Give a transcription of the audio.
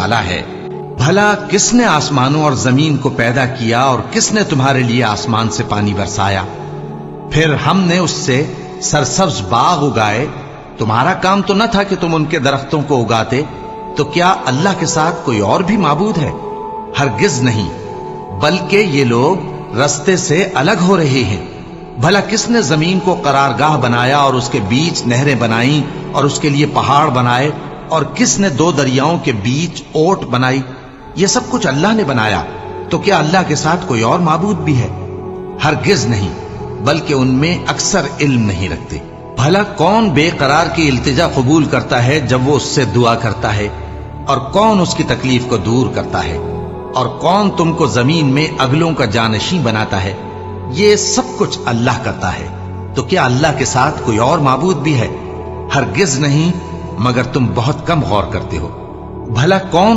वाला है। भला किसने आसमानों और जमीन को पैदा किया और किसने तुम्हारे लिए आसमान से पानी बरसाया? फिर हमने उससे सरसब्ज बाग उगाए। तुम्हारा काम तो न था कि तुम उनके दरख्तों को उगाते। तो क्या अल्लाह के साथ कोई और भी माबूद है? हरगिज नहीं, बल्कि ये लोग रस्ते से अलग हो रहे हैं। भला किसने जमीन को करारगाह बनाया और उसके बीच नहरें बनाई और उसके लिए पहाड़ बनाए, और किसने दो दरियाओं के बीच ओट बनाई? ये सब कुछ अल्लाह ने बनाया। तो क्या अल्लाह के साथ कोई और माबूद भी है? हरगिज नहीं, बल्कि उनमें अक्सर इल्म नहीं रखते। भला कौन बेकरार की इल्तिजा कबूल करता है जब वो उससे दुआ करता है, और कौन उसकी तकलीफ को दूर करता है, और कौन तुमको जमीन में अगलों का जानशी बनाता है? ये सब कुछ अल्लाह करता है। तो क्या अल्लाह के साथ कोई और माबूद भी है? हरगिज नहीं, मगर तुम बहुत कम गौर करते हो। भला कौन